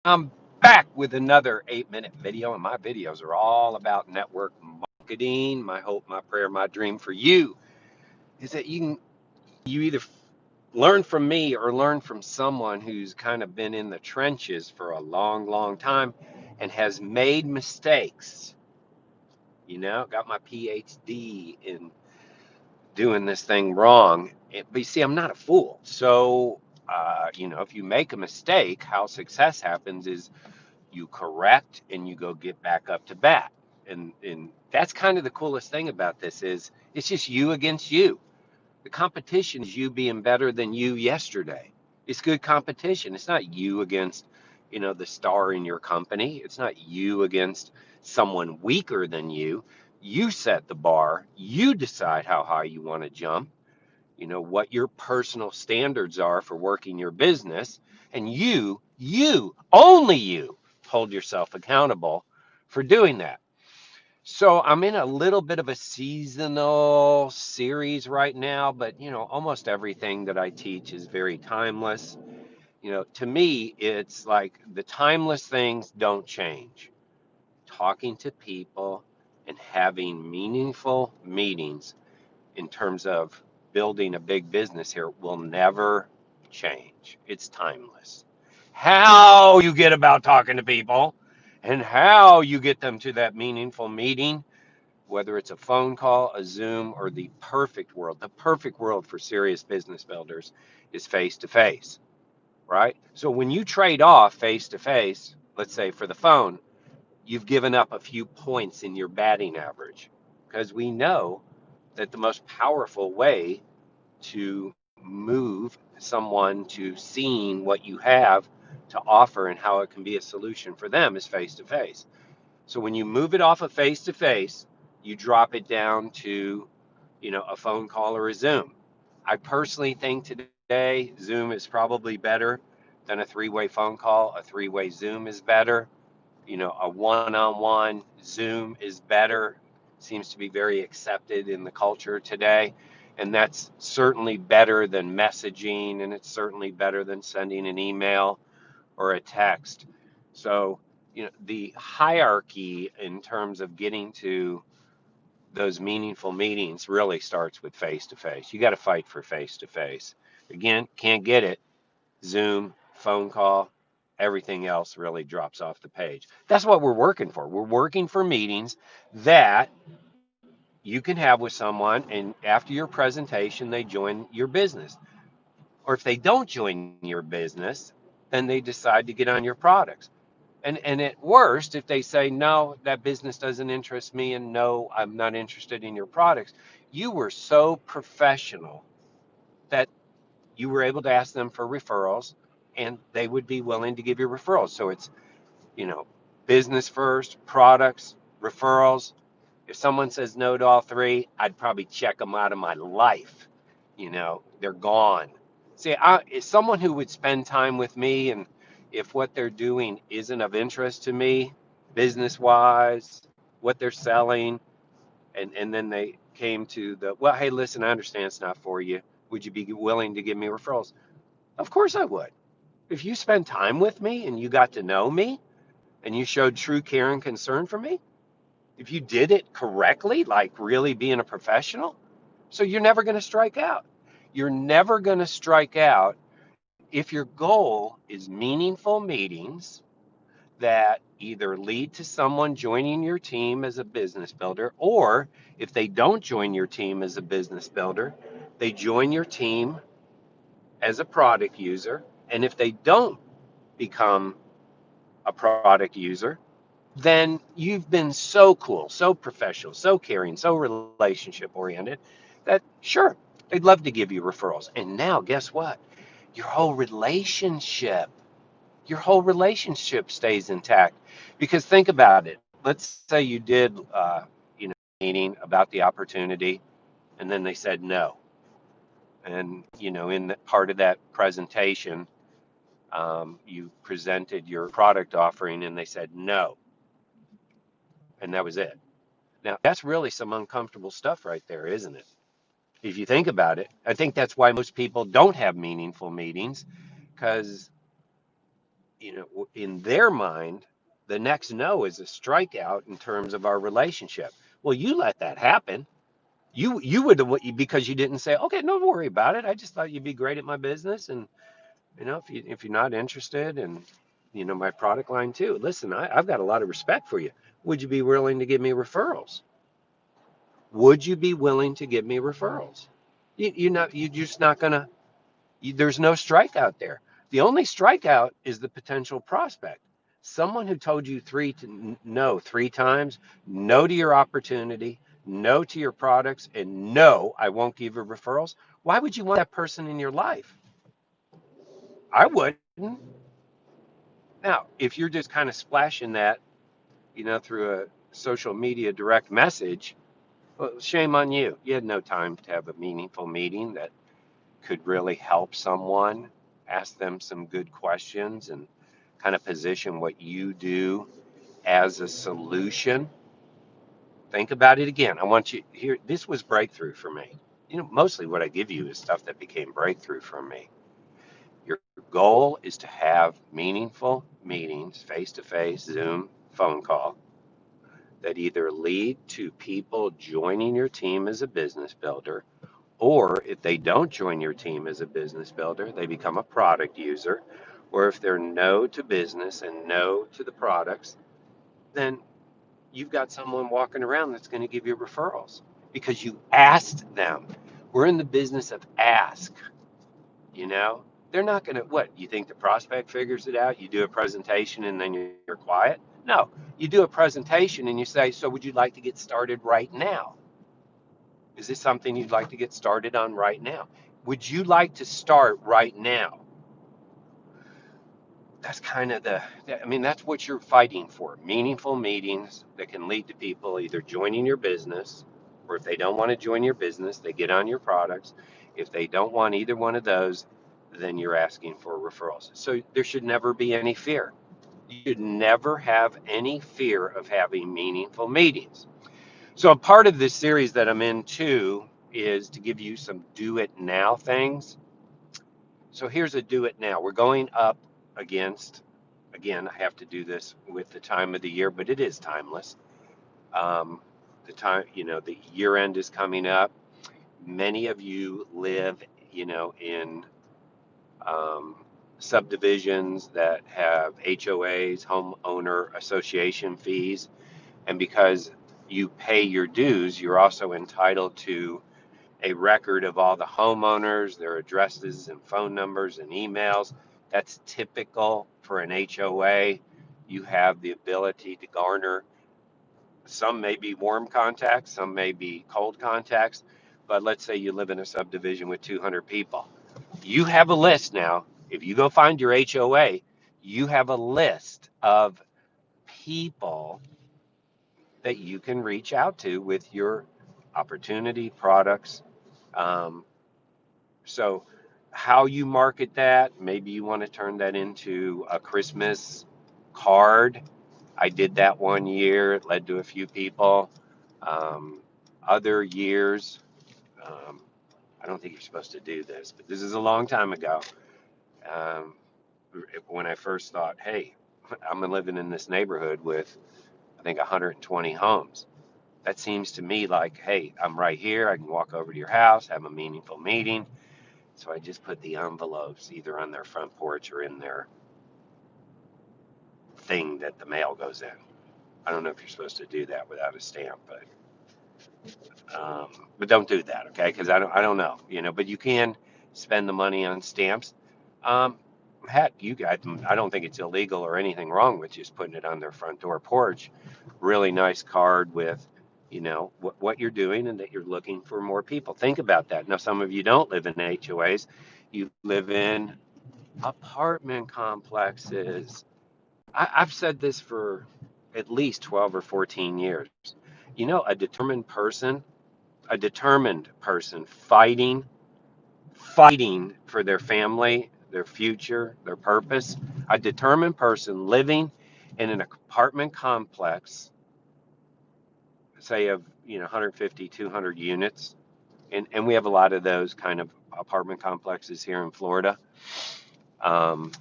I'm back with another 8-minute video, and my videos are all about network marketing. My hope, my prayer, my dream for you is that you either learn from me or learn from someone who's kind of been in the trenches for a long, long time and has made mistakes. Got my PhD in doing this thing wrong. But you see, I'm not a fool. So, if you make a mistake, how success happens is you correct and you go get back up to bat. And that's kind of the coolest thing about this is it's just you against you. The competition is you being better than you yesterday. It's good competition. It's not you against, the star in your company. It's not you against someone weaker than you. You set the bar. You decide how high you want to jump, what your personal standards are for working your business, and only you hold yourself accountable for doing that. So I'm in a little bit of a seasonal series right now, but almost everything that I teach is very timeless. To me, it's like the timeless things don't change. Talking to people and having meaningful meetings in terms of building a big business here will never change. It's timeless. How you get about talking to people and how you get them to that meaningful meeting, whether it's a phone call, a Zoom, or the perfect world for serious business builders is face to face, right? So when you trade off face to face, let's say for the phone, you've given up a few points in your batting average because we know that the most powerful way to move someone to seeing what you have to offer and how it can be a solution for them is face to face. So when you move it off of face to face, you drop it down to, a phone call or a Zoom. I personally think today Zoom is probably better than a three-way phone call. A three-way Zoom is better. A one-on-one Zoom is better, seems to be very accepted in the culture today. And that's certainly better than messaging, and it's certainly better than sending an email or a text. So, the hierarchy in terms of getting to those meaningful meetings really starts with face to face. You got to fight for face to face. Again, can't get it. Zoom, phone call, everything else really drops off the page. That's what we're working for. We're working for meetings that you can have with someone, and after your presentation, they join your business. Or if they don't join your business, then they decide to get on your products. And at worst, if they say, no, that business doesn't interest me, and no, I'm not interested in your products, you were so professional that you were able to ask them for referrals and they would be willing to give you referrals. So it's, you know, business first, products, referrals. If someone says no to all three, I'd probably check them out of my life. They're gone. See, it's someone who would spend time with me, and if what they're doing isn't of interest to me, business wise, what they're selling, and then they came to well, hey, listen, I understand it's not for you. Would you be willing to give me referrals? Of course I would. If you spend time with me and you got to know me and you showed true care and concern for me, if you did it correctly, like really being a professional, so you're never going to strike out. You're never going to strike out if your goal is meaningful meetings that either lead to someone joining your team as a business builder, or if they don't join your team as a business builder, they join your team as a product user. And if they don't become a product user, then you've been so cool, so professional, so caring, so relationship oriented that sure, they'd love to give you referrals. And now, guess what? Your whole relationship, your whole relationship stays intact. Because think about it. Let's say you did, meeting about the opportunity, and then they said no. And in part of that presentation, you presented your product offering, and they said no, and that was it. Now, that's really some uncomfortable stuff right there, isn't it? If you think about it, I think that's why most people don't have meaningful meetings because in their mind, the next no is a strikeout in terms of our relationship. Well, you let that happen. You would have, because you didn't say, okay, don't worry about it. I just thought you'd be great at my business, and if you're not interested, and my product line too. Listen, I've got a lot of respect for you. Would you be willing to give me referrals? Would you be willing to give me referrals? You're just not gonna. There's no strikeout there. The only strikeout is the potential prospect. Someone who told you no 3 times, no to your opportunity, no to your products, and no, I won't give you referrals. Why would you want that person in your life? I wouldn't. Now, if you're just kind of splashing that, through a social media direct message, well, shame on you. You had no time to have a meaningful meeting that could really help someone, ask them some good questions, and kind of position what you do as a solution. Think about it again. I want you here. This was breakthrough for me. Mostly what I give you is stuff that became breakthrough for me. Your goal is to have meaningful meetings, face to face, Zoom, phone call, that either lead to people joining your team as a business builder, or if they don't join your team as a business builder, they become a product user. Or if they're no to business and no to the products, then you've got someone walking around that's going to give you referrals because you asked them. We're in the business of ask, you know? They're not going to, what? You think the prospect figures it out? You do a presentation and then you're quiet? No, you do a presentation and you say, so would you like to get started right now? Is this something you'd like to get started on right now? Would you like to start right now? That's kind of that's what you're fighting for. Meaningful meetings that can lead to people either joining your business, or if they don't want to join your business, they get on your products. If they don't want either one of those, then you're asking for referrals. So there should never be any fear. You should never have any fear of having meaningful meetings. So a part of this series that I'm in too is to give you some do it now things. So here's a do it now. We're going up against, again, I have to do this with the time of the year, but it is timeless. The time, the year end is coming up. Many of you live, in um, subdivisions that have HOAs, homeowner association fees. And because you pay your dues, you're also entitled to a record of all the homeowners, their addresses and phone numbers and emails. That's typical for an HOA. You have the ability to garner, some may be warm contacts, some may be cold contacts, but let's say you live in a subdivision with 200 people. You have a list now. If you go find your HOA, you have a list of people that you can reach out to with your opportunity products. Um, So, how you market that, maybe you want to turn that into a Christmas card. I did that one year, it led to a few people. Um, Other years, um, I don't think you're supposed to do this, but this is a long time ago. Um, when I first thought, hey, I'm living in this neighborhood with, I think, 120 homes. That seems to me like, hey, I'm right here. I can walk over to your house, have a meaningful meeting. So I just put the envelopes either on their front porch or in their thing that the mail goes in. I don't know if you're supposed to do that without a stamp, but don't do that, okay? Because I don't know, But you can spend the money on stamps. Um, Heck, you guys, I don't think it's illegal or anything wrong with just putting it on their front door porch. Really nice card with, what you're doing and that you're looking for more people. Think about that. Now, some of you don't live in HOAs. You live in apartment complexes. I've said this for at least 12 or 14 years. A determined person fighting for their family, their future, their purpose, a determined person living in an apartment complex, say of 150, 200 units, and we have a lot of those kind of apartment complexes here in Florida. Um,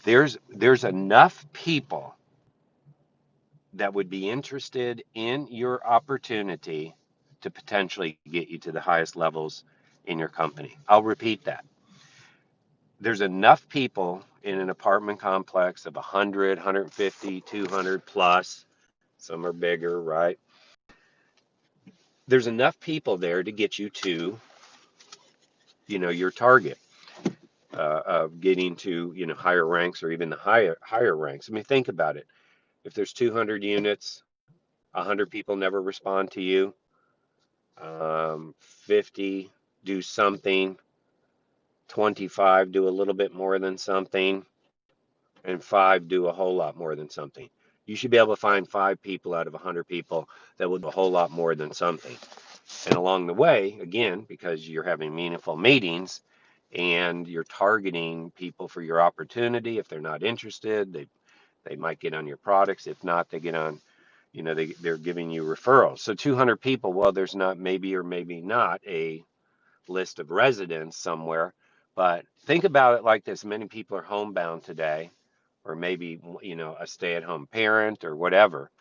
There's enough people that would be interested in your opportunity to potentially get you to the highest levels in your company. I'll repeat that. There's enough people in an apartment complex of 100, 150, 200 plus. Some are bigger, right? There's enough people there to get you to, your target of getting to, higher ranks or even the higher ranks. I mean, think about it. If there's 200 units, 100 people never respond to you. 50 do something, 25 do a little bit more than something, and 5 do a whole lot more than something. You should be able to find 5 people out of 100 people that will do a whole lot more than something. And along the way, again, because you're having meaningful meetings and you're targeting people for your opportunity, if they're not interested, they might get on your products. If not, they get on, they're giving you referrals. So 200 people, well, there's not maybe or maybe not a list of residents somewhere, but think about it like this. Many people are homebound today, or maybe, a stay-at-home parent or whatever.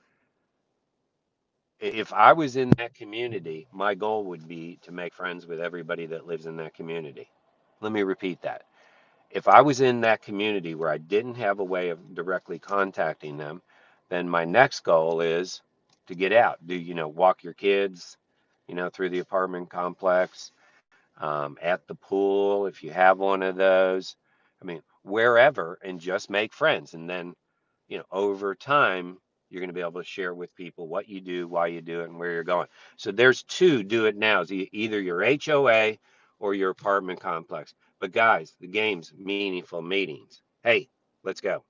If I was in that community, my goal would be to make friends with everybody that lives in that community. Let me repeat that. If I was in that community where I didn't have a way of directly contacting them, then my next goal is to get out. Walk your kids, through the apartment complex, at the pool, if you have one of those. I mean, wherever, and just make friends. And then, over time, you're going to be able to share with people what you do, why you do it, and where you're going. So there's two do it nows, either your HOA or your apartment complex. But guys, the game's meaningful meetings. Hey, let's go.